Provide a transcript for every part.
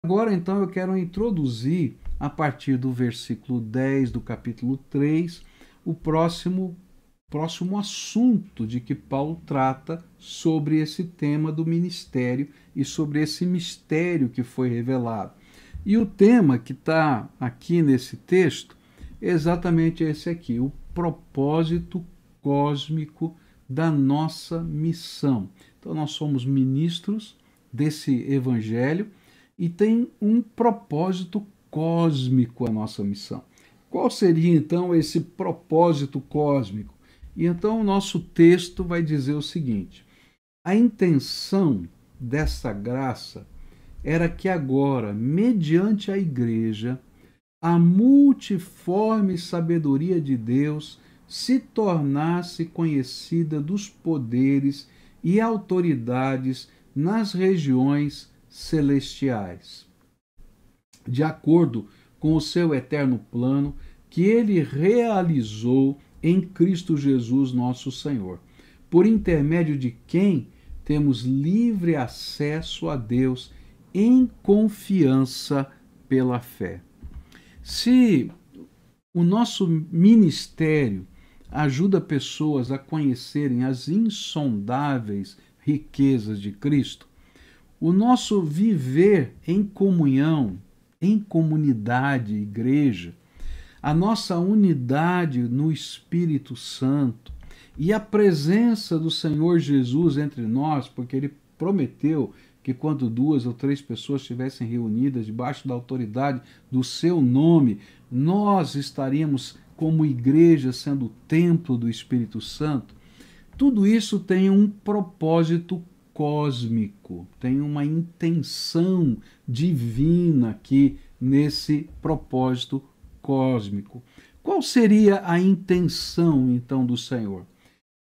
Agora, então, eu quero introduzir, a partir do versículo 10 do capítulo 3, o próximo assunto de que Paulo trata sobre esse tema do ministério e sobre esse mistério que foi revelado. E o tema que está aqui nesse texto é exatamente esse aqui, o propósito cósmico da nossa missão. Então, nós somos ministros desse evangelho e tem um propósito cósmico a nossa missão. Qual seria então esse propósito cósmico? E então o nosso texto vai dizer o seguinte: a intenção dessa graça era que agora, mediante a igreja, a multiforme sabedoria de Deus se tornasse conhecida dos poderes e autoridades nas regiões celestiais, de acordo com o seu eterno plano que ele realizou em Cristo Jesus, nosso Senhor, por intermédio de quem temos livre acesso a Deus em confiança pela fé. Se o nosso ministério ajuda pessoas a conhecerem as insondáveis riquezas de Cristo, o nosso viver em comunhão, em comunidade, igreja, a nossa unidade no Espírito Santo e a presença do Senhor Jesus entre nós, porque ele prometeu que quando 2 ou 3 pessoas estivessem reunidas debaixo da autoridade do seu nome, nós estaríamos como igreja sendo o templo do Espírito Santo. Tudo isso tem um propósito cósmico, tem uma intenção divina aqui nesse propósito cósmico. Qual seria a intenção então do Senhor?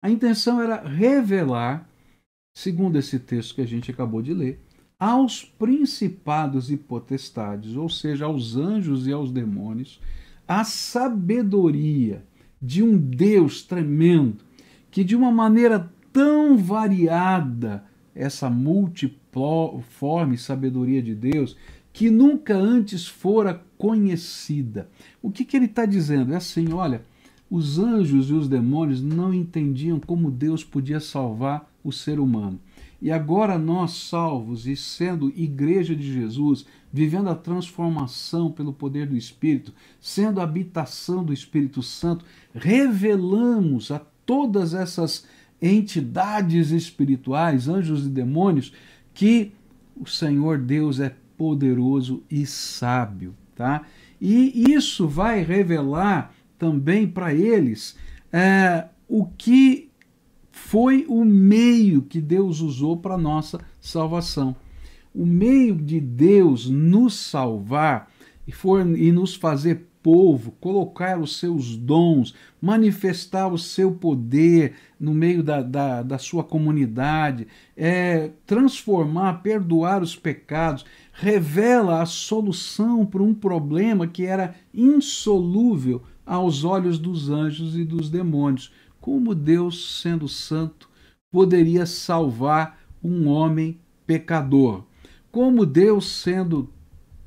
A intenção era revelar, segundo esse texto que a gente acabou de ler, aos principados e potestades, ou seja, aos anjos e aos demônios, a sabedoria de um Deus tremendo, que de uma maneira tão variada, essa multiforme sabedoria de Deus, que nunca antes fora conhecida. O que ele está dizendo? É assim, olha, os anjos e os demônios não entendiam como Deus podia salvar o ser humano. E agora nós, salvos e sendo igreja de Jesus, vivendo a transformação pelo poder do Espírito, sendo a habitação do Espírito Santo, revelamos a todas essas entidades espirituais, anjos e demônios, que o Senhor Deus é poderoso e sábio, tá? E isso vai revelar também para eles o que foi o meio que Deus usou para a nossa salvação. O meio de Deus nos salvar e nos fazer povo, colocar os seus dons, manifestar o seu poder no meio da sua comunidade, transformar, perdoar os pecados, revela a solução para um problema que era insolúvel aos olhos dos anjos e dos demônios. Como Deus, sendo santo, poderia salvar um homem pecador? Como Deus, sendo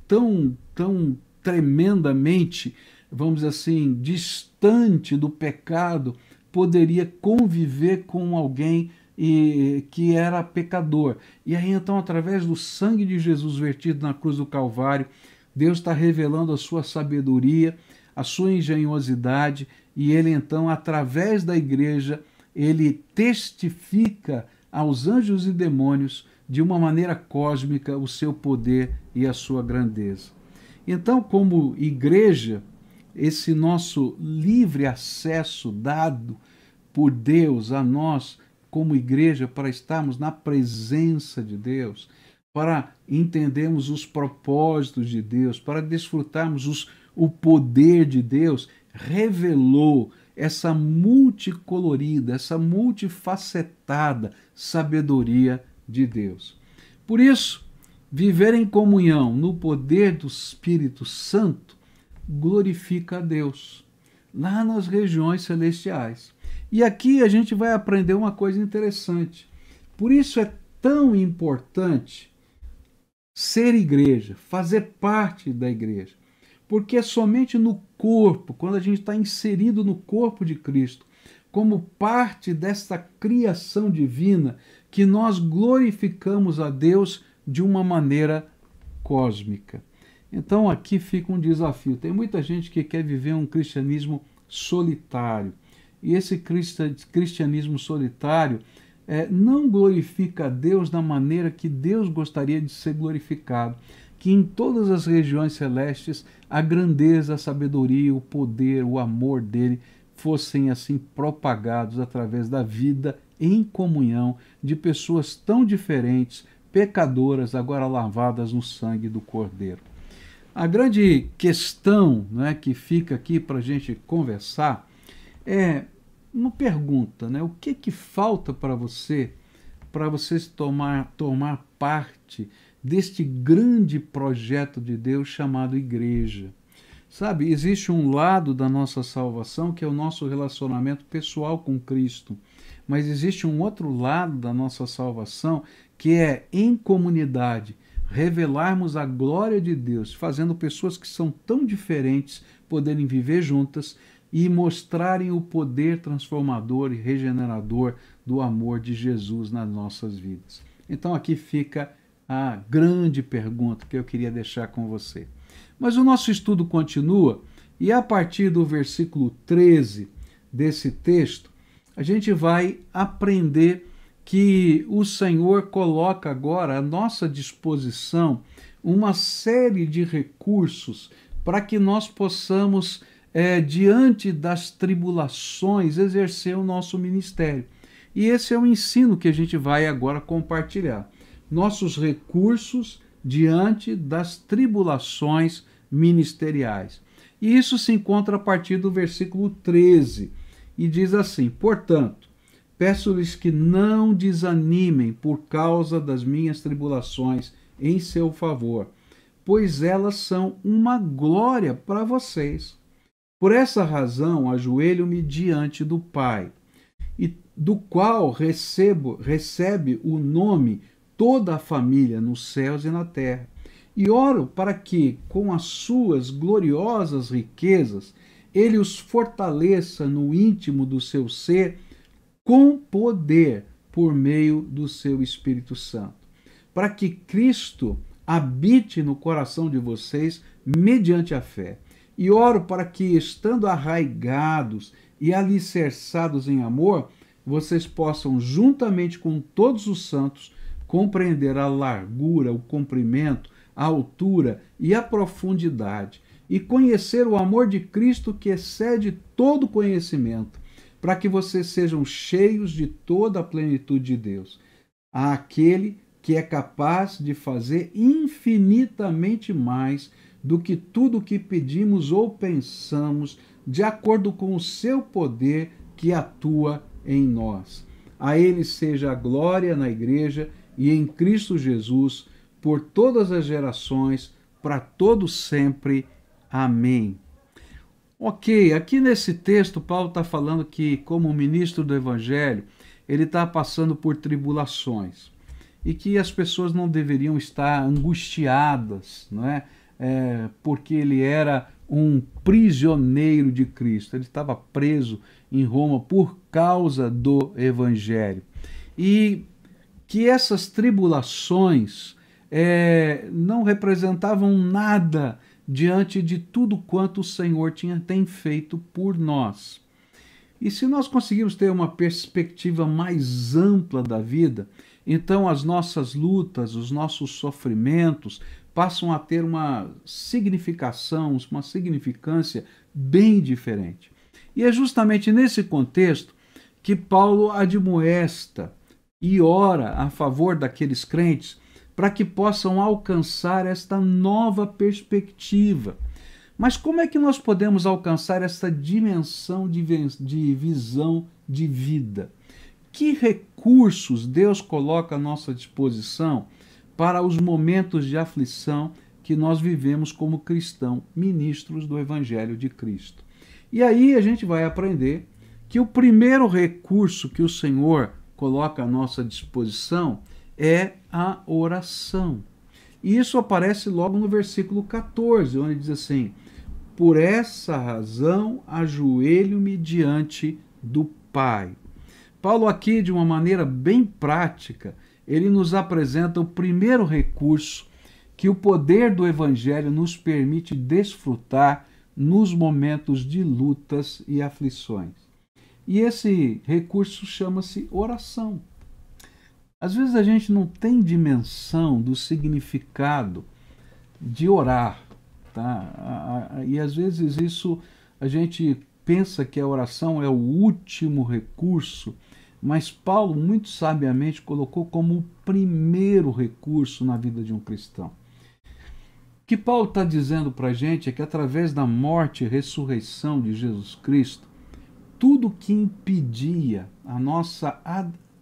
tão tremendamente, vamos dizer assim, distante do pecado, poderia conviver com alguém que era pecador? E aí então, através do sangue de Jesus vertido na cruz do Calvário, Deus está revelando a sua sabedoria, a sua engenhosidade, e ele então, através da igreja, ele testifica aos anjos e demônios de uma maneira cósmica o seu poder e a sua grandeza. Então, como igreja, esse nosso livre acesso dado por Deus a nós, como igreja, para estarmos na presença de Deus, para entendermos os propósitos de Deus, para desfrutarmos o poder de Deus, revelou essa multicolorida, essa multifacetada sabedoria de Deus. Por isso, viver em comunhão no poder do Espírito Santo glorifica a Deus, lá nas regiões celestiais. E aqui a gente vai aprender uma coisa interessante. Por isso é tão importante ser igreja, fazer parte da igreja. Porque é somente no corpo, quando a gente está inserido no corpo de Cristo, como parte desta criação divina, que nós glorificamos a Deus de uma maneira cósmica. Então aqui fica um desafio. Tem muita gente que quer viver um cristianismo solitário. E esse cristianismo solitário não glorifica a Deus da maneira que Deus gostaria de ser glorificado. Que em todas as regiões celestes a grandeza, a sabedoria, o poder, o amor dele fossem assim propagados através da vida em comunhão de pessoas tão diferentes, pecadoras, agora lavadas no sangue do Cordeiro. A grande questão, né, que fica aqui para a gente conversar é uma pergunta, né? O que falta para você tomar parte deste grande projeto de Deus chamado igreja? Sabe, existe um lado da nossa salvação que é o nosso relacionamento pessoal com Cristo, mas existe um outro lado da nossa salvação que é em comunidade, revelarmos a glória de Deus, fazendo pessoas que são tão diferentes poderem viver juntas e mostrarem o poder transformador e regenerador do amor de Jesus nas nossas vidas. Então aqui fica a grande pergunta que eu queria deixar com você. Mas o nosso estudo continua e a partir do versículo 13 desse texto, a gente vai aprender que o Senhor coloca agora à nossa disposição uma série de recursos para que nós possamos, diante das tribulações, exercer o nosso ministério. E esse é o ensino que a gente vai agora compartilhar. Nossos recursos diante das tribulações ministeriais. E isso se encontra a partir do versículo 13, e diz assim: portanto, peço-lhes que não desanimem por causa das minhas tribulações em seu favor, pois elas são uma glória para vocês. Por essa razão, ajoelho-me diante do Pai, e do qual recebe o nome toda a família nos céus e na terra. E oro para que, com as suas gloriosas riquezas, ele os fortaleça no íntimo do seu ser, com poder, por meio do seu Espírito Santo, para que Cristo habite no coração de vocês mediante a fé. E oro para que, estando arraigados e alicerçados em amor, vocês possam, juntamente com todos os santos, compreender a largura, o comprimento, a altura e a profundidade, e conhecer o amor de Cristo que excede todo conhecimento, para que vocês sejam cheios de toda a plenitude de Deus. Àquele que é capaz de fazer infinitamente mais do que tudo o que pedimos ou pensamos, de acordo com o seu poder que atua em nós. A ele seja a glória na igreja e em Cristo Jesus, por todas as gerações, para todos sempre. Amém. Ok, aqui nesse texto, Paulo está falando que, como ministro do Evangelho, ele está passando por tribulações e que as pessoas não deveriam estar angustiadas, não é? Porque ele era um prisioneiro de Cristo, ele estava preso em Roma por causa do Evangelho. E que essas tribulações não representavam nada diante de tudo quanto o Senhor tem feito por nós. E se nós conseguirmos ter uma perspectiva mais ampla da vida, então as nossas lutas, os nossos sofrimentos passam a ter uma significação, uma significância bem diferente. E é justamente nesse contexto que Paulo admoesta e ora a favor daqueles crentes para que possam alcançar esta nova perspectiva. Mas como é que nós podemos alcançar essa dimensão de visão de vida? Que recursos Deus coloca à nossa disposição para os momentos de aflição que nós vivemos como cristãos, ministros do Evangelho de Cristo? E aí a gente vai aprender que o primeiro recurso que o Senhor coloca à nossa disposição é a oração. E isso aparece logo no versículo 14, onde diz assim: por essa razão ajoelho-me diante do Pai. Paulo aqui, de uma maneira bem prática, ele nos apresenta o primeiro recurso que o poder do Evangelho nos permite desfrutar nos momentos de lutas e aflições. E esse recurso chama-se oração. Às vezes a gente não tem dimensão do significado de orar, tá? E às vezes isso a gente pensa que a oração é o último recurso, mas Paulo muito sabiamente colocou como o primeiro recurso na vida de um cristão. O que Paulo está dizendo para a gente é que através da morte e ressurreição de Jesus Cristo, tudo que impedia a nossa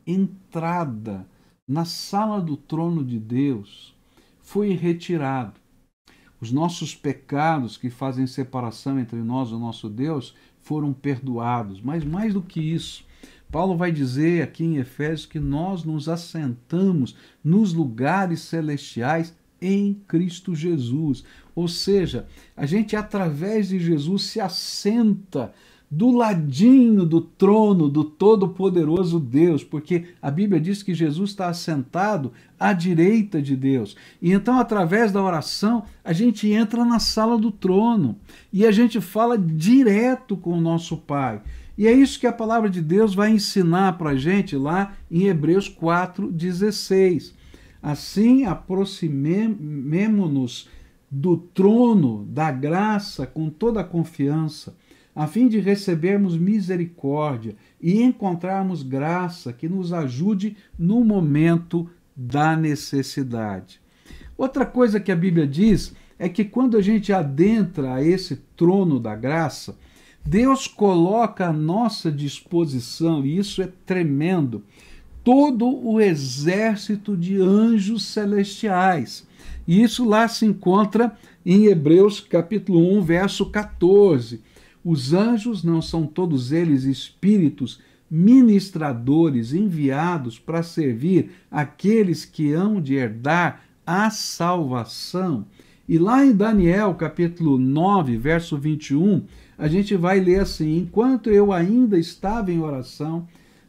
entrada na sala do trono de Deus foi retirado. Os nossos pecados que fazem separação entre nós e o nosso Deus foram perdoados. Mas mais do que isso, Paulo vai dizer aqui em Efésios que nós nos assentamos nos lugares celestiais em Cristo Jesus. Ou seja, a gente através de Jesus se assenta do ladinho do trono do Todo-Poderoso Deus, porque a Bíblia diz que Jesus está assentado à direita de Deus. E então, através da oração, a gente entra na sala do trono e a gente fala direto com o nosso Pai. E é isso que a palavra de Deus vai ensinar para a gente lá em Hebreus 4,16. Assim, aproximemo-nos do trono da graça com toda a confiança, a fim de recebermos misericórdia e encontrarmos graça que nos ajude no momento da necessidade. Outra coisa que a Bíblia diz é que quando a gente adentra a esse trono da graça, Deus coloca à nossa disposição, e isso é tremendo, todo o exército de anjos celestiais. E isso lá se encontra em Hebreus capítulo 1, verso 14. Os anjos não são todos eles espíritos ministradores enviados para servir aqueles que hão de herdar a salvação? E lá em Daniel, capítulo 9, verso 21, a gente vai ler assim: enquanto eu ainda estava em oração,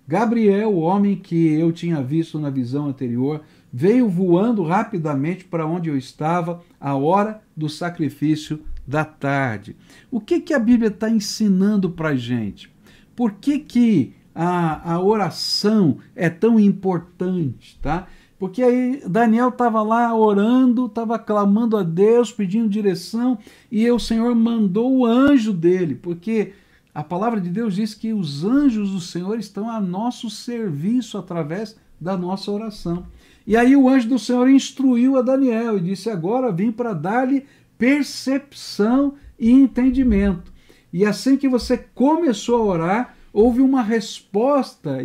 Gabriel, o homem que eu tinha visto na visão anterior, veio voando rapidamente para onde eu estava à hora do sacrifício da tarde. O que a Bíblia está ensinando para a gente? Por que a oração é tão importante, tá? Porque aí Daniel estava lá orando, estava clamando a Deus, pedindo direção, e o Senhor mandou o anjo dele, porque a palavra de Deus diz que os anjos do Senhor estão a nosso serviço através da nossa oração. E aí o anjo do Senhor instruiu a Daniel e disse: agora vim para dar-lhe percepção e entendimento. E assim que você começou a orar, houve uma resposta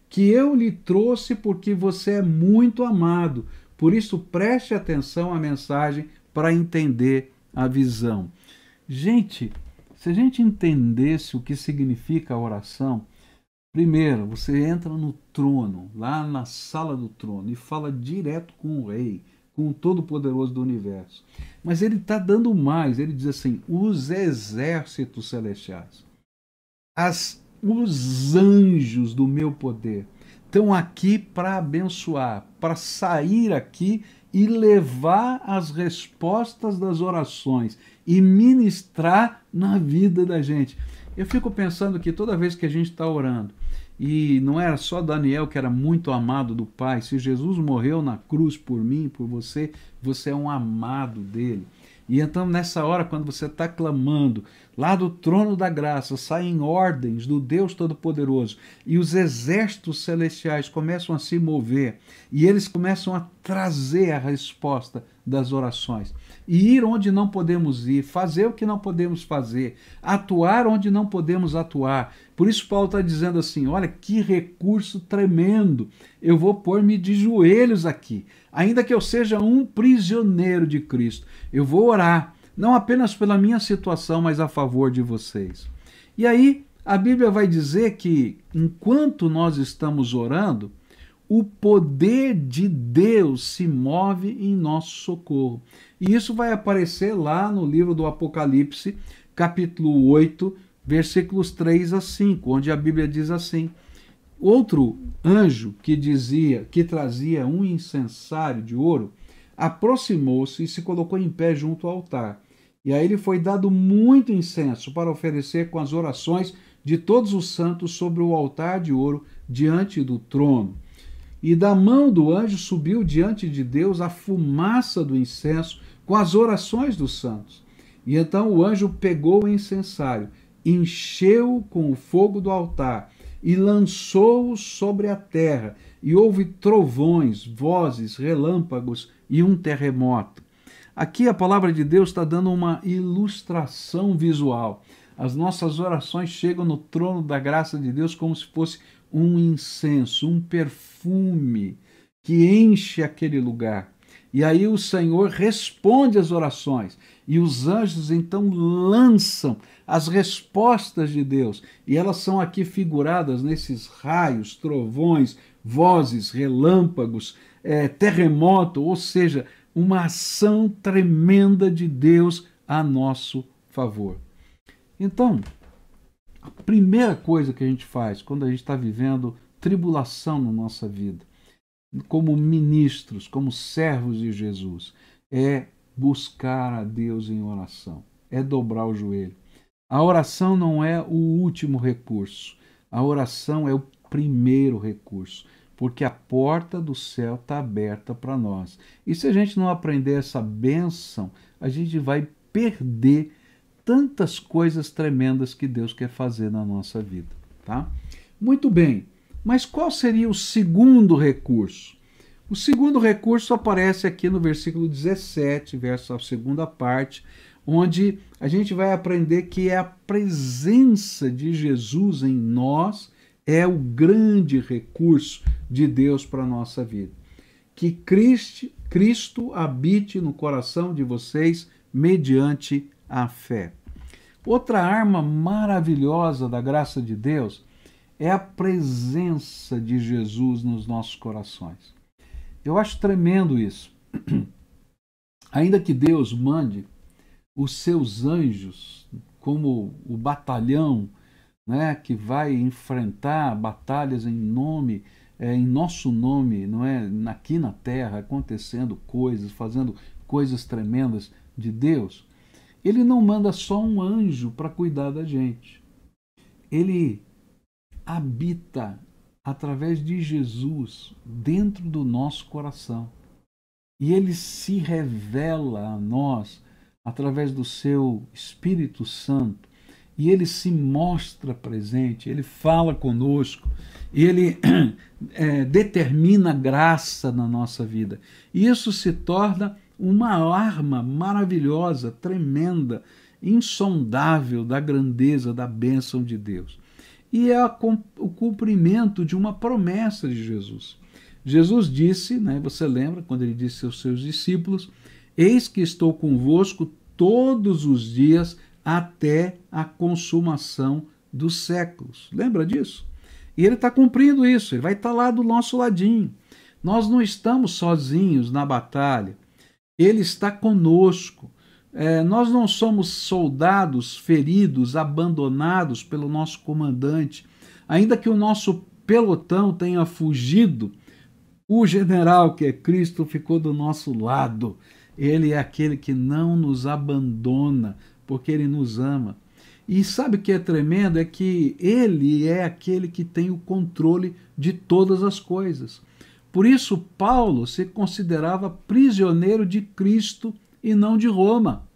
que eu lhe trouxe porque você é muito amado. Por isso preste atenção à mensagem para entender a visão. Gente, se a gente entendesse o que significa a oração, primeiro, você entra no trono, lá na sala do trono, e fala direto com o rei, com o Todo-Poderoso do universo. Mas ele está dando mais, ele diz assim: os exércitos celestiais, os anjos do meu poder, estão aqui para abençoar, para sair aqui e levar as respostas das orações e ministrar na vida da gente. Eu fico pensando que toda vez que a gente está orando, e não era só Daniel que era muito amado do Pai, se Jesus morreu na cruz por mim, por você, você é um amado dele. E então nessa hora, quando você está clamando, lá do trono da graça saem ordens do Deus Todo-Poderoso e os exércitos celestiais começam a se mover e eles começam a trazer a resposta das orações. E ir onde não podemos ir, fazer o que não podemos fazer, atuar onde não podemos atuar. Por isso Paulo está dizendo assim: olha que recurso tremendo, eu vou pôr-me de joelhos aqui, ainda que eu seja um prisioneiro de Cristo, eu vou orar, não apenas pela minha situação, mas a favor de vocês. E aí a Bíblia vai dizer que enquanto nós estamos orando, o poder de Deus se move em nosso socorro. E isso vai aparecer lá no livro do Apocalipse, capítulo 8, versículos 3 a 5, onde a Bíblia diz assim: outro anjo que trazia um incensário de ouro, aproximou-se e se colocou em pé junto ao altar. E a ele foi dado muito incenso para oferecer com as orações de todos os santos sobre o altar de ouro diante do trono. E da mão do anjo subiu diante de Deus a fumaça do incenso com as orações dos santos. E então o anjo pegou o incensário, encheu-o com o fogo do altar e lançou-o sobre a terra. E houve trovões, vozes, relâmpagos e um terremoto. Aqui a palavra de Deus está dando uma ilustração visual. As nossas orações chegam no trono da graça de Deus como se fosse um incenso, um perfume que enche aquele lugar. E aí o Senhor responde às orações. E os anjos então lançam as respostas de Deus. E elas são aqui figuradas nesses raios, trovões, vozes, relâmpagos, terremoto, ou seja, uma ação tremenda de Deus a nosso favor. Então, a primeira coisa que a gente faz quando a gente está vivendo tribulação na nossa vida, como ministros, como servos de Jesus, é buscar a Deus em oração, é dobrar o joelho. A oração não é o último recurso, a oração é o primeiro recurso, porque a porta do céu está aberta para nós. E se a gente não aprender essa bênção, a gente vai perder tantas coisas tremendas que Deus quer fazer na nossa vida, tá? Muito bem, mas qual seria o segundo recurso? O segundo recurso aparece aqui no versículo 17, verso a segunda parte, onde a gente vai aprender que é a presença de Jesus em nós é o grande recurso de Deus para a nossa vida. Que Cristo habite no coração de vocês mediante a fé. Outra arma maravilhosa da graça de Deus é a presença de Jesus nos nossos corações. Eu acho tremendo isso. Ainda que Deus mande os seus anjos como o batalhão, né, que vai enfrentar batalhas em nosso nome, não é, aqui na terra, acontecendo coisas, fazendo coisas tremendas de Deus. Ele não manda só um anjo para cuidar da gente. Ele habita através de Jesus dentro do nosso coração. E ele se revela a nós através do seu Espírito Santo. E ele se mostra presente, ele fala conosco, ele determina graça na nossa vida. E isso se torna uma arma maravilhosa, tremenda, insondável da grandeza, da bênção de Deus. E é o cumprimento de uma promessa de Jesus. Jesus disse, né, você lembra, quando ele disse aos seus discípulos: eis que estou convosco todos os dias até a consumação dos séculos. Lembra disso? E ele está cumprindo isso, ele vai estar lá do nosso ladinho. Nós não estamos sozinhos na batalha, ele está conosco. Nós não somos soldados feridos, abandonados pelo nosso comandante. Ainda que o nosso pelotão tenha fugido, o general, que é Cristo, ficou do nosso lado. Ele é aquele que não nos abandona, porque ele nos ama. E sabe o que é tremendo? É que ele é aquele que tem o controle de todas as coisas. Por isso, Paulo se considerava prisioneiro de Cristo e não de Roma.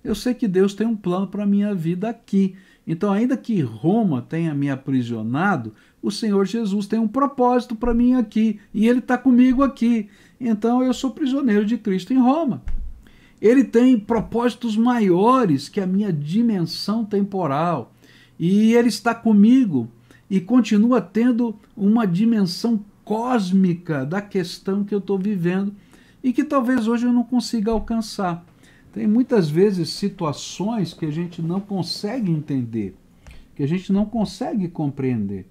Eu sei que Deus tem um plano para a minha vida aqui. Então, ainda que Roma tenha me aprisionado, o Senhor Jesus tem um propósito para mim aqui. E ele está comigo aqui. Então, eu sou prisioneiro de Cristo em Roma. Ele tem propósitos maiores que a minha dimensão temporal. E ele está comigo e continua tendo uma dimensão cósmica da questão que eu estou vivendo e que talvez hoje eu não consiga alcançar. Tem muitas vezes situações que a gente não consegue entender, que a gente não consegue compreender.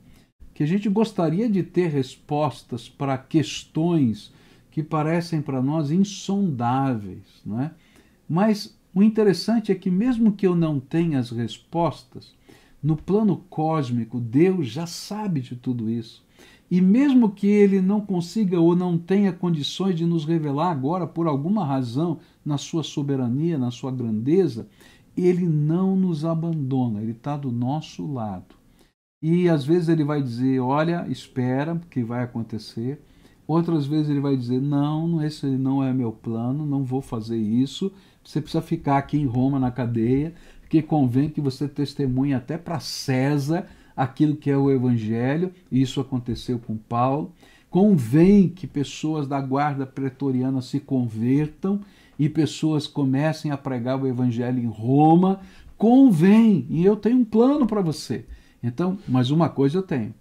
que a gente gostaria de ter respostas para questões que parecem para nós insondáveis, não é? Mas o interessante é que mesmo que eu não tenha as respostas, no plano cósmico, Deus já sabe de tudo isso. E mesmo que ele não consiga ou não tenha condições de nos revelar agora, por alguma razão, na sua soberania, na sua grandeza, ele não nos abandona, ele está do nosso lado. E às vezes ele vai dizer, olha, espera, que vai acontecer. Outras vezes ele vai dizer, não, esse não é meu plano, não vou fazer isso. Você precisa ficar aqui em Roma na cadeia, porque convém que você testemunhe até para César aquilo que é o Evangelho. Isso aconteceu com Paulo. Convém que pessoas da guarda pretoriana se convertam e pessoas comecem a pregar o Evangelho em Roma. Convém, e eu tenho um plano para você. Então, mas uma coisa eu tenho,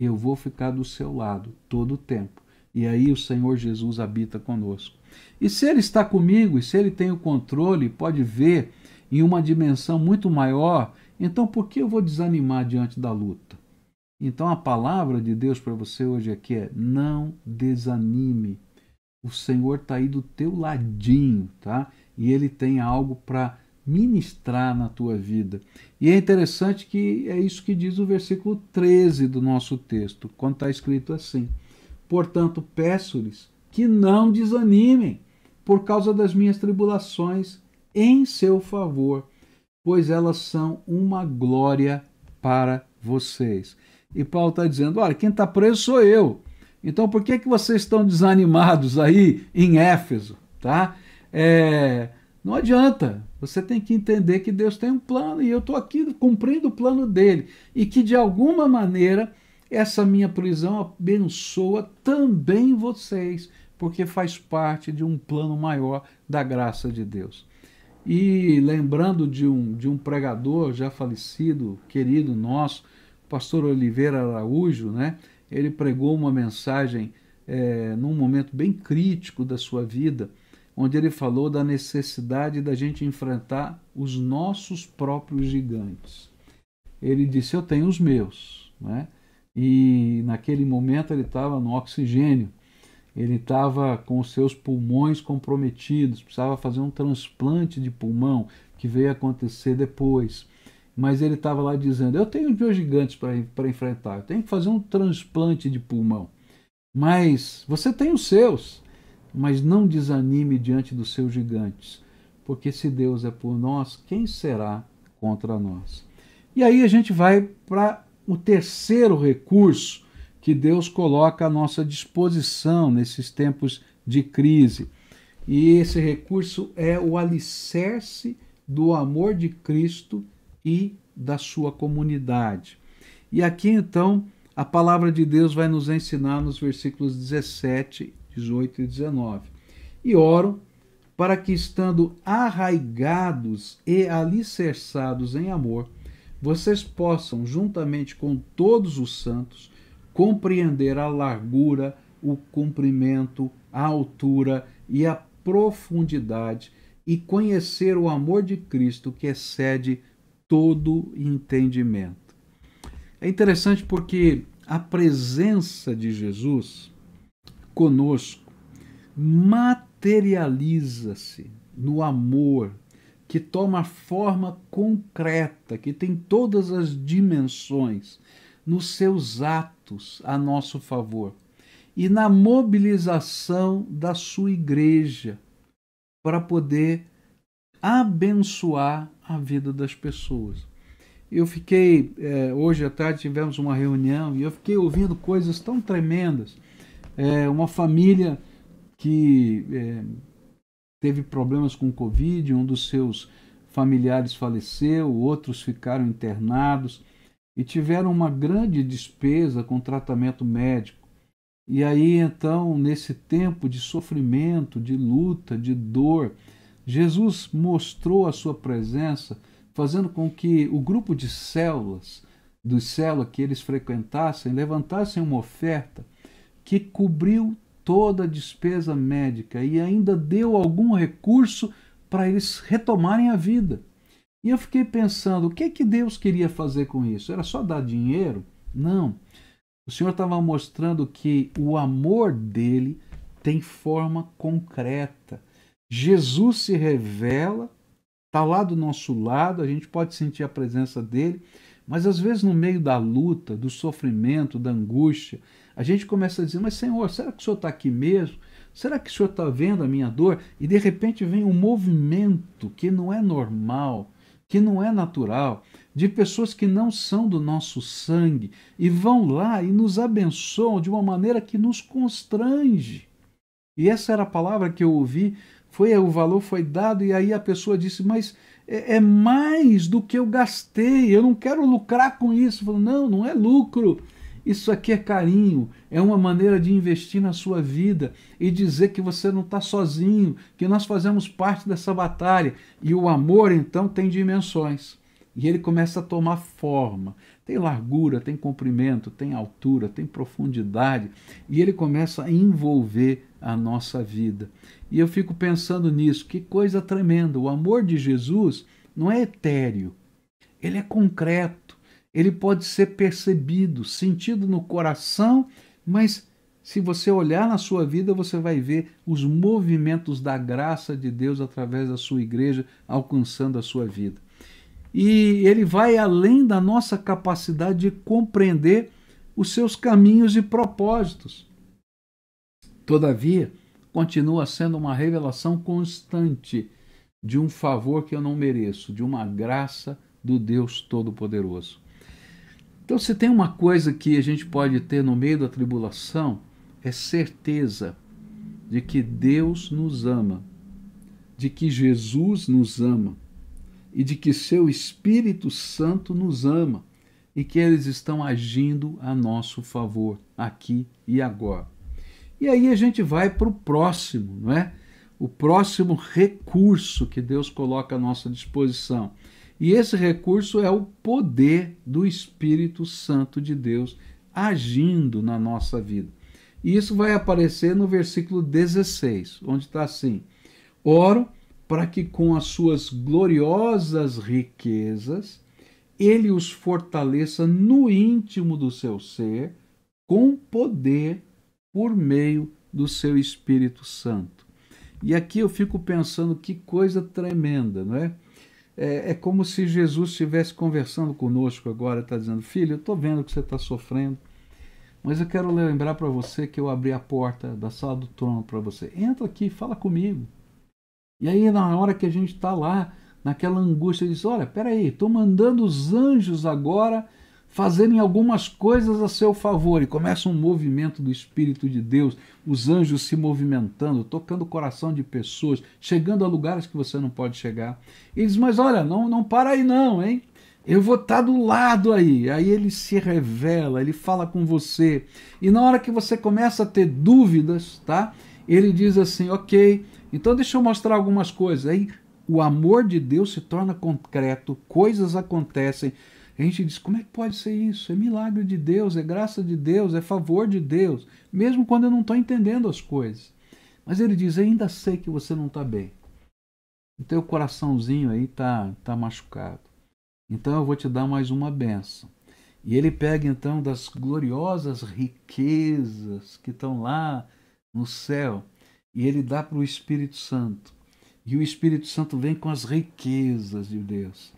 eu vou ficar do seu lado todo o tempo. E aí o Senhor Jesus habita conosco. E se Ele está comigo, e se Ele tem o controle, pode ver em uma dimensão muito maior, então por que eu vou desanimar diante da luta? Então a palavra de Deus para você hoje aqui é, não desanime. O Senhor está aí do teu ladinho, tá? E Ele tem algo para ministrar na tua vida. E é interessante que é isso que diz o versículo 13 do nosso texto, quando está escrito assim: portanto, peço-lhes que não desanimem por causa das minhas tribulações em seu favor, pois elas são uma glória para vocês. E Paulo está dizendo, olha, quem está preso sou eu. Então por que vocês estão desanimados aí em Éfeso? Tá? Não adianta, você tem que entender que Deus tem um plano e eu estou aqui cumprindo o plano dele. E que de alguma maneira essa minha prisão abençoa também vocês, porque faz parte de um plano maior da graça de Deus. E lembrando de um pregador já falecido, querido nosso, pastor Oliveira Araújo, né? Ele pregou uma mensagem num momento bem crítico da sua vida, onde ele falou da necessidade da gente enfrentar os nossos próprios gigantes. Ele disse, eu tenho os meus, né? E naquele momento ele estava no oxigênio, ele estava com os seus pulmões comprometidos, precisava fazer um transplante de pulmão, que veio acontecer depois. Mas ele estava lá dizendo, eu tenho os meus gigantes para enfrentar, eu tenho que fazer um transplante de pulmão. Mas você tem os seus, mas não desanime diante dos seus gigantes, porque se Deus é por nós, quem será contra nós? E aí a gente vai para o terceiro recurso que Deus coloca à nossa disposição nesses tempos de crise. E esse recurso é o alicerce do amor de Cristo e da sua comunidade. E aqui então a palavra de Deus vai nos ensinar nos versículos 17, 18 e 19. E oro para que, estando arraigados e alicerçados em amor, vocês possam, juntamente com todos os santos, compreender a largura, o comprimento, a altura e a profundidade e conhecer o amor de Cristo que excede todo entendimento. É interessante porque a presença de Jesus conosco materializa-se no amor que toma forma concreta, que tem todas as dimensões nos seus atos a nosso favor e na mobilização da sua igreja para poder abençoar a vida das pessoas. Eu fiquei, hoje à tarde tivemos uma reunião e eu fiquei ouvindo coisas tão tremendas. Uma família que teve problemas com Covid, um dos seus familiares faleceu, outros ficaram internados e tiveram uma grande despesa com tratamento médico. E aí então, nesse tempo de sofrimento, de luta, de dor, Jesus mostrou a sua presença, fazendo com que o grupo de células, dos células que eles frequentassem, levantassem uma oferta que cobriu toda a despesa médica e ainda deu algum recurso para eles retomarem a vida. E eu fiquei pensando, o que Deus queria fazer com isso? Era só dar dinheiro? Não. O Senhor estava mostrando que o amor dele tem forma concreta. Jesus se revela, está lá do nosso lado, a gente pode sentir a presença dele, mas às vezes no meio da luta, do sofrimento, da angústia, a gente começa a dizer, mas Senhor, será que o Senhor está aqui mesmo? Será que o Senhor está vendo a minha dor? E de repente vem um movimento que não é normal, que não é natural, de pessoas que não são do nosso sangue, e vão lá e nos abençoam de uma maneira que nos constrange. E essa era a palavra que eu ouvi, o valor foi dado, e aí a pessoa disse, mas é mais do que eu gastei, eu não quero lucrar com isso. Falei, não, não é lucro, isso aqui é carinho, é uma maneira de investir na sua vida e dizer que você não está sozinho, que nós fazemos parte dessa batalha. E o amor, então, tem dimensões. E ele começa a tomar forma. Tem largura, tem comprimento, tem altura, tem profundidade. E ele começa a envolver a nossa vida. E eu fico pensando nisso, que coisa tremenda. O amor de Jesus não é etéreo, ele é concreto. Ele pode ser percebido, sentido no coração, mas se você olhar na sua vida, você vai ver os movimentos da graça de Deus através da sua igreja alcançando a sua vida. E ele vai além da nossa capacidade de compreender os seus caminhos e propósitos. Todavia, continua sendo uma revelação constante de um favor que eu não mereço, de uma graça do Deus Todo-Poderoso. Então, se tem uma coisa que a gente pode ter no meio da tribulação, é certeza de que Deus nos ama, de que Jesus nos ama, e de que seu Espírito Santo nos ama, e que eles estão agindo a nosso favor, aqui e agora. E aí a gente vai para o próximo, não é? O próximo recurso que Deus coloca à nossa disposição. E esse recurso é o poder do Espírito Santo de Deus agindo na nossa vida. E isso vai aparecer no versículo 16, onde está assim: oro para que com as suas gloriosas riquezas ele os fortaleça no íntimo do seu ser, com poder por meio do seu Espírito Santo. E aqui eu fico pensando que coisa tremenda, não é? É como se Jesus estivesse conversando conosco agora, está dizendo, filho, eu estou vendo que você está sofrendo, mas eu quero lembrar para você que eu abri a porta da sala do trono para você. Entra aqui, fala comigo. E aí na hora que a gente está lá, naquela angústia, diz, olha, peraí, estou mandando os anjos agora fazerem algumas coisas a seu favor. E começa um movimento do Espírito de Deus, os anjos se movimentando, tocando o coração de pessoas, chegando a lugares que você não pode chegar. E diz, mas olha, não para aí não, hein? Eu vou estar do lado aí. Aí ele se revela, ele fala com você. E na hora que você começa a ter dúvidas, tá? Ele diz assim, ok, então deixa eu mostrar algumas coisas. Aí o amor de Deus se torna concreto, coisas acontecem. A gente diz, como é que pode ser isso? É milagre de Deus, é graça de Deus, é favor de Deus, mesmo quando eu não estou entendendo as coisas. Mas ele diz, ainda sei que você não está bem. O teu coraçãozinho aí está machucado. Então eu vou te dar mais uma bênção. E ele pega então das gloriosas riquezas que estão lá no céu, e ele dá para o Espírito Santo. E o Espírito Santo vem com as riquezas de Deus.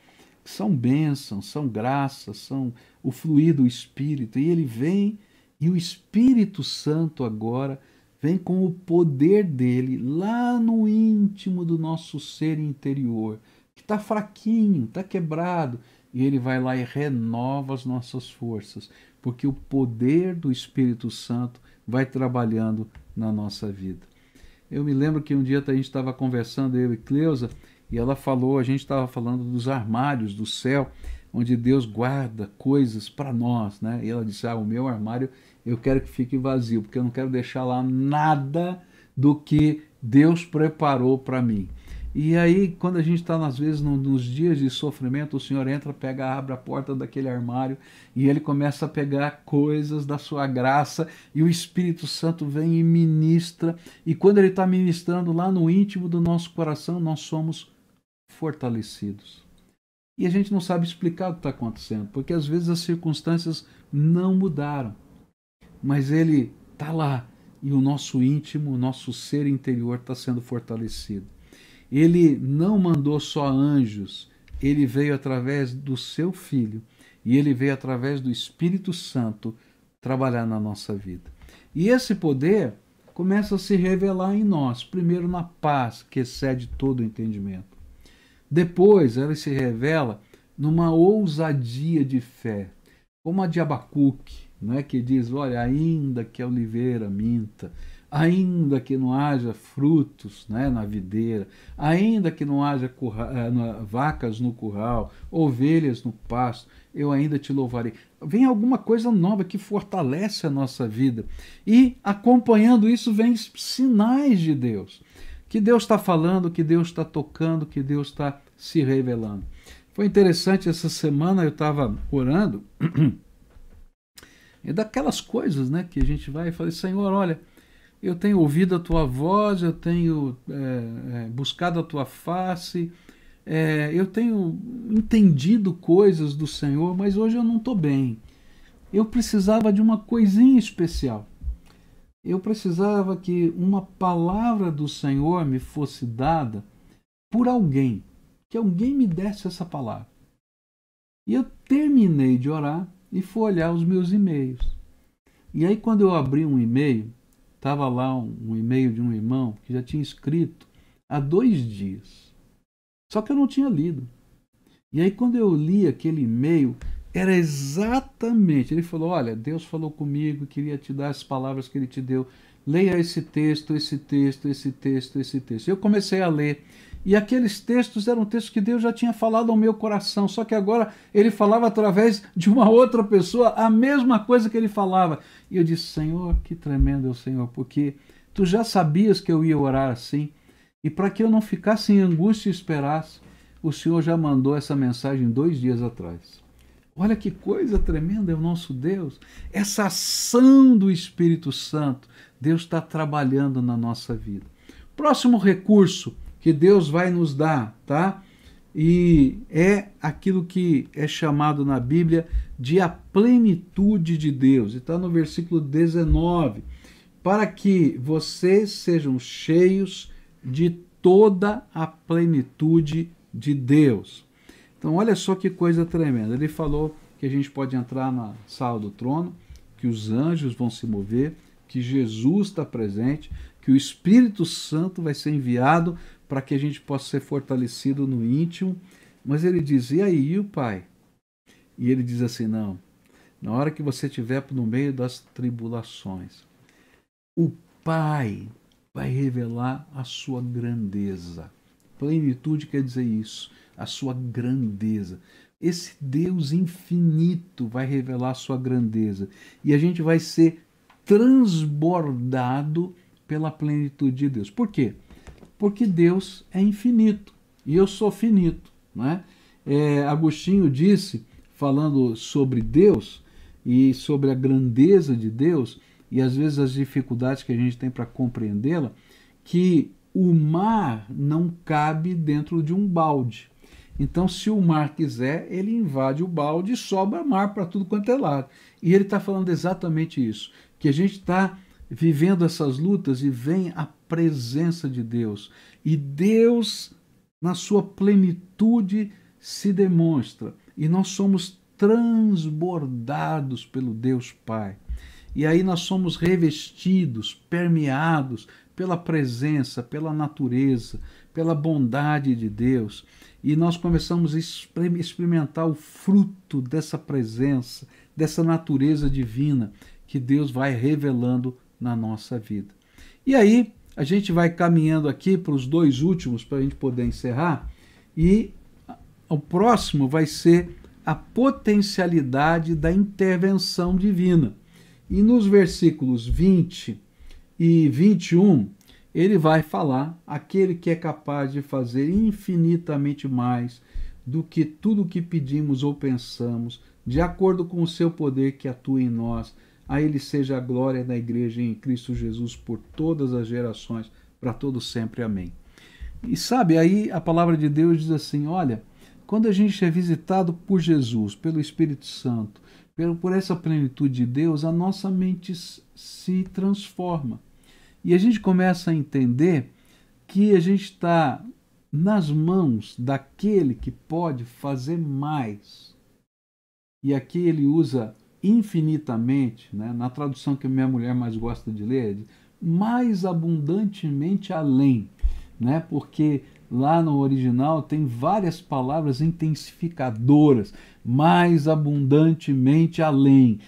São bênçãos, são graças, são o fluir do Espírito. E ele vem, e o Espírito Santo agora vem com o poder dele lá no íntimo do nosso ser interior, que está fraquinho, está quebrado. E ele vai lá e renova as nossas forças, porque o poder do Espírito Santo vai trabalhando na nossa vida. Eu me lembro que um dia a gente estava conversando, eu e Cleusa, e ela falou, a gente estava falando dos armários do céu, onde Deus guarda coisas para nós, né? E ela disse, o meu armário eu quero que fique vazio, porque eu não quero deixar lá nada do que Deus preparou para mim. E aí, quando a gente está, às vezes, nos dias de sofrimento, o Senhor entra, abre a porta daquele armário e ele começa a pegar coisas da sua graça e o Espírito Santo vem e ministra. E quando ele está ministrando lá no íntimo do nosso coração, nós somos fortalecidos. E a gente não sabe explicar o que está acontecendo, porque às vezes as circunstâncias não mudaram. mas ele está lá e o nosso íntimo, o nosso ser interior está sendo fortalecido. Ele não mandou só anjos, ele veio através do seu Filho e ele veio através do Espírito Santo trabalhar na nossa vida. E esse poder começa a se revelar em nós, primeiro na paz, que excede todo o entendimento. Depois ela se revela numa ousadia de fé, como a de Abacuque, né, que diz, olha, ainda que a oliveira minta, ainda que não haja frutos, né, na videira, ainda que não haja vacas no curral, ovelhas no pasto, eu ainda te louvarei. Vem alguma coisa nova que fortalece a nossa vida. E acompanhando isso vem sinais de Deus. Que Deus está falando, que Deus está tocando, que Deus está se revelando. Foi interessante, essa semana eu estava orando, é daquelas coisas, né, que a gente vai e fala, Senhor, olha, eu tenho ouvido a tua voz, eu tenho buscado a tua face, eu tenho entendido coisas do Senhor, mas hoje eu não estou bem. Eu precisava de uma coisinha especial. Eu precisava que uma palavra do Senhor me fosse dada por alguém, que alguém me desse essa palavra. E eu terminei de orar e fui olhar os meus e-mails. E aí quando eu abri um e-mail, estava lá um e-mail de um irmão que já tinha escrito há 2 dias. Só que eu não tinha lido. E aí quando eu li aquele e-mail, era exatamente, ele falou, olha, Deus falou comigo, queria te dar as palavras que ele te deu, leia esse texto, esse texto, esse texto, esse texto. Eu comecei a ler, e aqueles textos eram textos que Deus já tinha falado ao meu coração, só que agora ele falava através de uma outra pessoa, a mesma coisa que ele falava. E eu disse, Senhor, que tremendo é o Senhor, porque tu já sabias que eu ia orar assim, e para que eu não ficasse em angústia e esperasse, o Senhor já mandou essa mensagem 2 dias atrás. Olha que coisa tremenda é o nosso Deus. Essa ação do Espírito Santo, Deus está trabalhando na nossa vida. Próximo recurso que Deus vai nos dar, tá? E é aquilo que é chamado na Bíblia de a plenitude de Deus. E está no versículo 19. Para que vocês sejam cheios de toda a plenitude de Deus. Então, olha só que coisa tremenda. Ele falou que a gente pode entrar na sala do trono, que os anjos vão se mover, que Jesus está presente, que o Espírito Santo vai ser enviado para que a gente possa ser fortalecido no íntimo. Mas ele diz, e aí, e o Pai? E ele diz assim, não, na hora que você estiver no meio das tribulações, o Pai vai revelar a sua grandeza. Plenitude quer dizer isso, a sua grandeza. Esse Deus infinito vai revelar a sua grandeza. E a gente vai ser transbordado pela plenitude de Deus. Por quê? Porque Deus é infinito e eu sou finito. Né? Agostinho disse, falando sobre Deus e sobre a grandeza de Deus, e às vezes as dificuldades que a gente tem para compreendê-la, que o mar não cabe dentro de um balde. Então, se o mar quiser, ele invade o balde e sobra mar para tudo quanto é lado. E ele está falando exatamente isso, que a gente está vivendo essas lutas e vem a presença de Deus. E Deus, na sua plenitude, se demonstra. E nós somos transbordados pelo Deus Pai. E aí nós somos revestidos, permeados pela presença, pela natureza, pela bondade de Deus. E nós começamos a experimentar o fruto dessa presença, dessa natureza divina que Deus vai revelando na nossa vida. E aí a gente vai caminhando aqui para os 2 últimos, para a gente poder encerrar. E o próximo vai ser a potencialidade da intervenção divina. E nos versículos 20 e 21, ele vai falar, aquele que é capaz de fazer infinitamente mais do que tudo o que pedimos ou pensamos, de acordo com o seu poder que atua em nós, a ele seja a glória da igreja em Cristo Jesus por todas as gerações, para todos sempre. Amém. E sabe, aí a palavra de Deus diz assim, olha, quando a gente é visitado por Jesus, pelo Espírito Santo, por essa plenitude de Deus, a nossa mente se transforma. E a gente começa a entender que a gente está nas mãos daquele que pode fazer mais. E aqui ele usa infinitamente, né? Na tradução que a minha mulher mais gosta de ler, mais abundantemente além, né? Porque lá no original tem várias palavras intensificadoras, mais abundantemente além,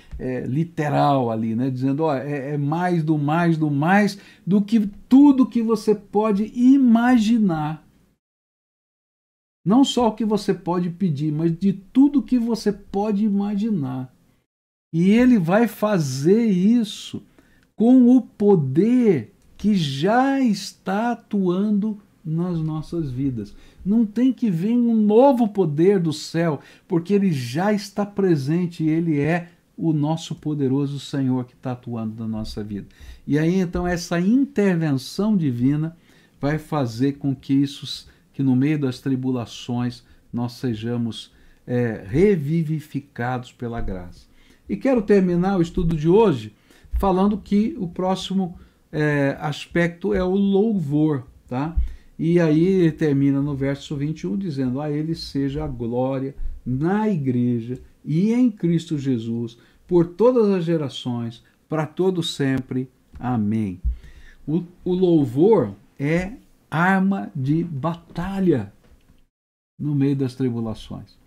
literal ali, né? Dizendo, ó, é mais do que tudo que você pode imaginar. Não só o que você pode pedir, mas de tudo que você pode imaginar. E ele vai fazer isso com o poder que já está atuando nas nossas vidas. Não tem que vir um novo poder do céu, porque ele já está presente e ele é o nosso poderoso Senhor que está atuando na nossa vida. E aí então essa intervenção divina vai fazer com que no meio das tribulações nós sejamos revivificados pela graça. E quero terminar o estudo de hoje falando que o próximo aspecto é o louvor, tá? E aí ele termina no verso 21 dizendo: a ele seja a glória na igreja e em Cristo Jesus, por todas as gerações, para todo sempre. Amém. O louvor é arma de batalha no meio das tribulações.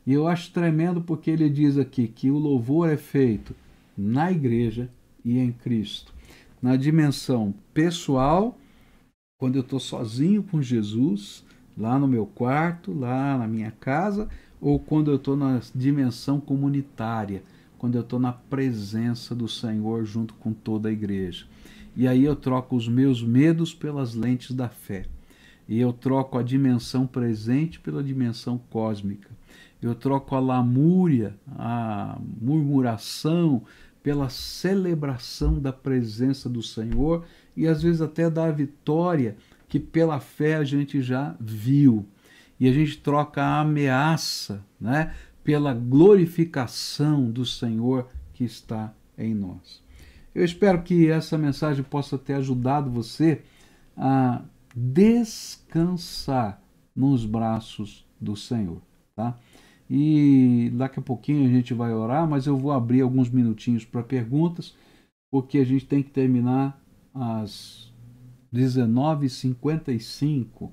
E eu acho tremendo porque ele diz aqui que o louvor é feito na igreja e em Cristo. Na dimensão pessoal, quando eu estou sozinho com Jesus, lá no meu quarto, lá na minha casa, ou quando eu estou na dimensão comunitária, quando eu estou na presença do Senhor junto com toda a igreja. E aí eu troco os meus medos pelas lentes da fé. E eu troco a dimensão presente pela dimensão cósmica. Eu troco a lamúria, a murmuração, pela celebração da presença do Senhor e às vezes até da vitória que pela fé a gente já viu. E a gente troca a ameaça, né, pela glorificação do Senhor que está em nós. Eu espero que essa mensagem possa ter ajudado você a descansar nos braços do Senhor, tá? E daqui a pouquinho a gente vai orar, mas eu vou abrir alguns minutinhos para perguntas, porque a gente tem que terminar às 19h55,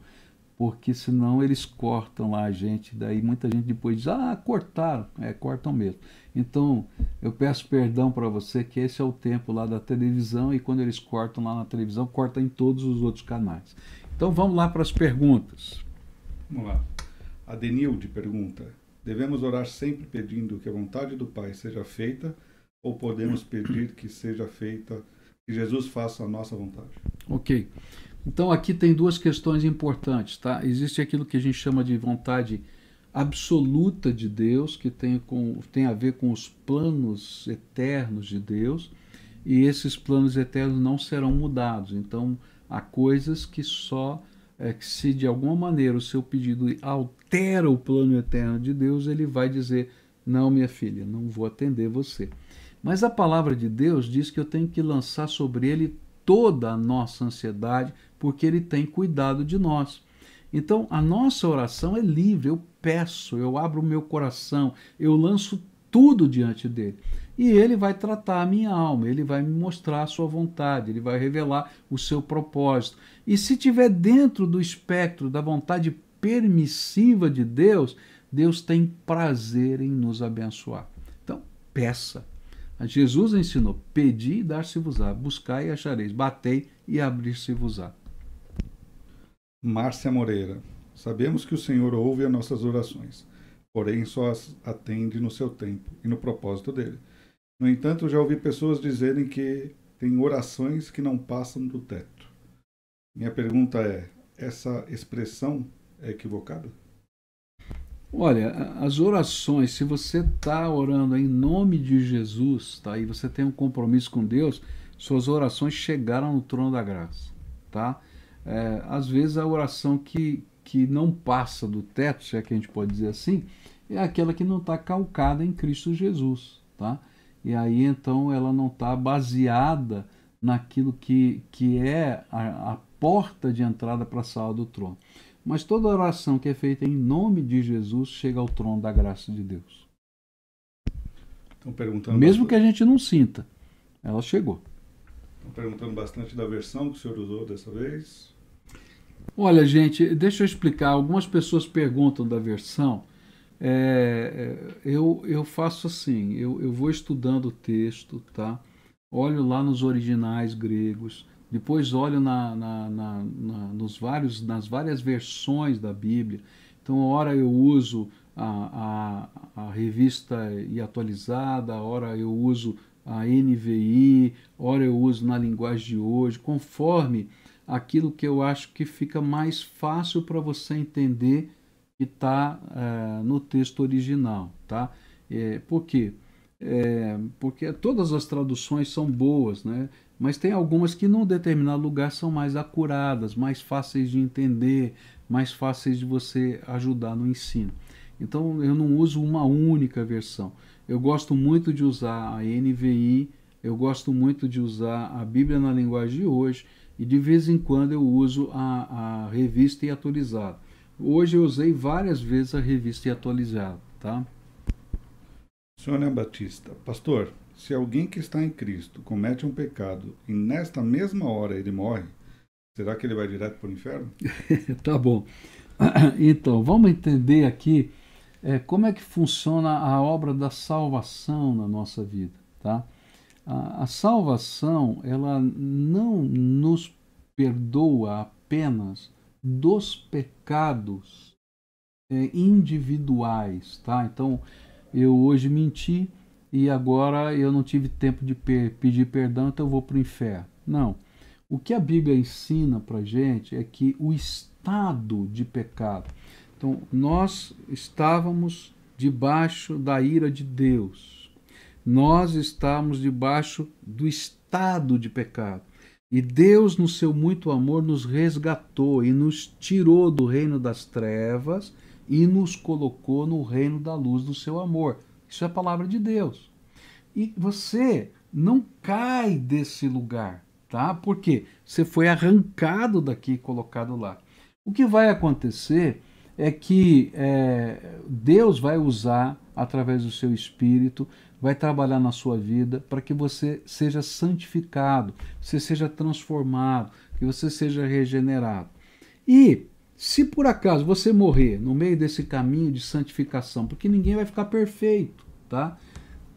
porque senão eles cortam lá a gente, daí muita gente depois diz, cortaram, cortam mesmo. Então eu peço perdão para você que esse é o tempo lá da televisão e quando eles cortam lá na televisão, cortam em todos os outros canais. Então vamos lá para as perguntas. Vamos lá. A Denilde pergunta: devemos orar sempre pedindo que a vontade do Pai seja feita ou podemos pedir que seja feita, que Jesus faça a nossa vontade? Ok. Então aqui tem duas questões importantes, tá? Existe aquilo que a gente chama de vontade absoluta de Deus, que tem a ver com os planos eternos de Deus, e esses planos eternos não serão mudados. Então há coisas que só que se de alguma maneira o seu pedido altera o plano eterno de Deus, ele vai dizer, não, minha filha, não vou atender você. Mas a palavra de Deus diz que eu tenho que lançar sobre ele toda a nossa ansiedade, porque ele tem cuidado de nós. Então a nossa oração é livre, eu peço, eu abro o meu coração, eu lanço tudo diante dele. E ele vai tratar a minha alma, ele vai me mostrar a sua vontade, ele vai revelar o seu propósito. E se estiver dentro do espectro da vontade permissiva de Deus, Deus tem prazer em nos abençoar. Então, peça. Jesus ensinou, pedi e dar-se-vos-á, buscai e achareis, batei e abrir-se-vos-á. Márcia Moreira: sabemos que o Senhor ouve as nossas orações, porém só as atende no seu tempo e no propósito dele. No entanto, já ouvi pessoas dizerem que tem orações que não passam do teto. Minha pergunta é, essa expressão é equivocada? Olha, as orações, se você está orando em nome de Jesus, tá, e você tem um compromisso com Deus, suas orações chegaram no trono da graça, tá? Às vezes a oração que não passa do teto, se é que a gente pode dizer assim, é aquela que não está calcada em Cristo Jesus, tá? E aí então ela não está baseada naquilo que é a porta de entrada para a sala do trono. Mas toda oração que é feita em nome de Jesus chega ao trono da graça de Deus. Estão perguntando Mesmo bastante, que a gente não sinta, ela chegou. estão perguntando bastante da versão que o senhor usou dessa vez. Olha, gente, deixa eu explicar. Algumas pessoas perguntam da versão. Eu faço assim, eu vou estudando o texto, tá? Olho lá nos originais gregos, depois olho nas várias versões da Bíblia. Então, ora eu uso a revista e atualizada, ora eu uso a NVI, ora eu uso na linguagem de hoje, conforme aquilo que eu acho que fica mais fácil para você entender que está no texto original, tá? Por quê? Porque todas as traduções são boas, né? Mas tem algumas que num determinado lugar são mais acuradas, mais fáceis de entender, mais fáceis de você ajudar no ensino. Então eu não uso uma única versão. Eu gosto muito de usar a NVI, eu gosto muito de usar a Bíblia na linguagem de hoje e de vez em quando eu uso a revista e atualizada. Hoje eu usei várias vezes a revista e atualizada, tá? Sônia Batista, pastor, se alguém que está em Cristo comete um pecado e nesta mesma hora ele morre, será que ele vai direto para o inferno? Tá bom. Então, vamos entender aqui como é que funciona a obra da salvação na nossa vida, tá? A salvação, ela não nos perdoa apenas dos pecados individuais, tá? Então, eu hoje menti e agora eu não tive tempo de pedir perdão, então eu vou para o inferno. Não. O que a Bíblia ensina para gente é que o estado de pecado. Então, nós estávamos debaixo da ira de Deus. Nós estávamos debaixo do estado de pecado. E Deus, no seu muito amor, nos resgatou e nos tirou do reino das trevas e nos colocou no reino da luz do seu amor. Isso é a palavra de Deus. E você não cai desse lugar, tá? Porque você foi arrancado daqui e colocado lá. O que vai acontecer é que Deus vai usar, através do seu Espírito, vai trabalhar na sua vida para que você seja santificado, você seja transformado, que você seja regenerado. E se por acaso você morrer no meio desse caminho de santificação, porque ninguém vai ficar perfeito, tá?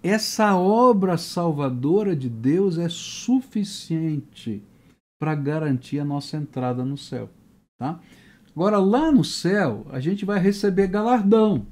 Essa obra salvadora de Deus é suficiente para garantir a nossa entrada no céu, tá? Agora, lá no céu, a gente vai receber galardão,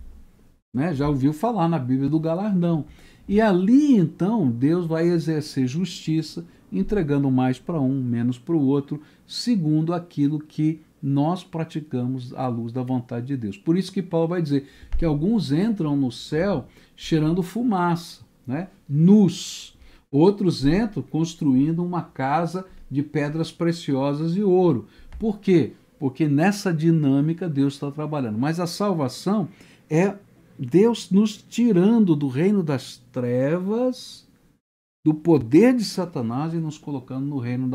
né? Já ouviu falar na Bíblia do galardão. E ali, então, Deus vai exercer justiça, entregando mais para um, menos para o outro, segundo aquilo que nós praticamos à luz da vontade de Deus. Por isso que Paulo vai dizer que alguns entram no céu cheirando fumaça, né? Nus. Outros entram construindo uma casa de pedras preciosas e ouro. Por quê? Porque nessa dinâmica Deus está trabalhando. Mas a salvação é Deus nos tirando do reino das trevas, do poder de Satanás e nos colocando no reino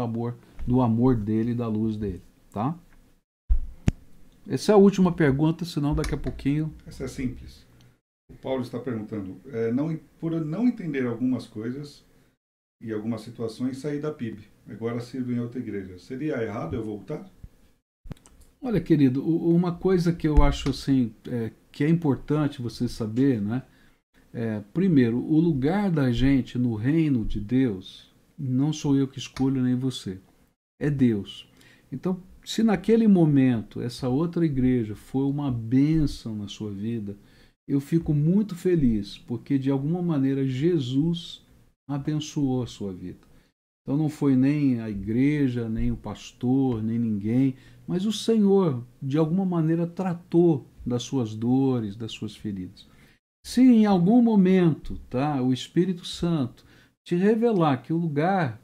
do amor dele e da luz dele, tá? Essa é a última pergunta, senão daqui a pouquinho... Essa é simples. O Paulo está perguntando, por não entender algumas coisas e algumas situações, sair da PIB. Agora sirvo em outra igreja. Seria errado eu voltar? Olha, querido, uma coisa que eu acho assim, que é importante você saber, né? Primeiro, o lugar da gente no reino de Deus, não sou eu que escolho nem você, é Deus. Então, se naquele momento essa outra igreja foi uma bênção na sua vida, eu fico muito feliz, porque de alguma maneira Jesus abençoou a sua vida. Então não foi nem a igreja, nem o pastor, nem ninguém, mas o Senhor, de alguma maneira, tratou das suas dores, das suas feridas. Se em algum momento, tá, o Espírito Santo te revelar que o lugar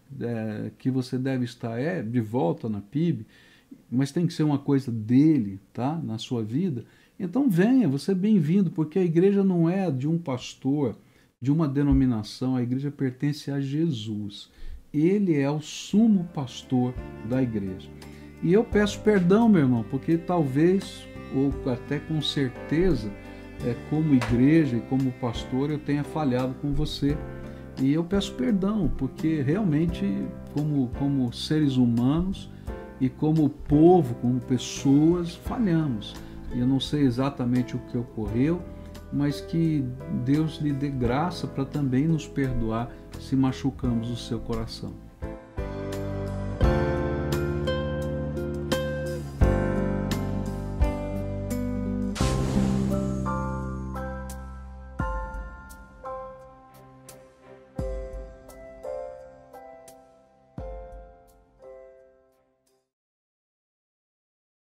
que você deve estar é de volta na PIB, mas tem que ser uma coisa dele, tá, na sua vida, então venha, você é bem-vindo, porque a igreja não é de um pastor, de uma denominação, a igreja pertence a Jesus. Ele é o sumo pastor da igreja. E eu peço perdão, meu irmão, porque talvez, ou até com certeza, como igreja e como pastor, eu tenha falhado com você. E eu peço perdão, porque realmente, como seres humanos e como povo, como pessoas, falhamos. Eu não sei exatamente o que ocorreu, mas que Deus lhe dê graça para também nos perdoar se machucamos o seu coração.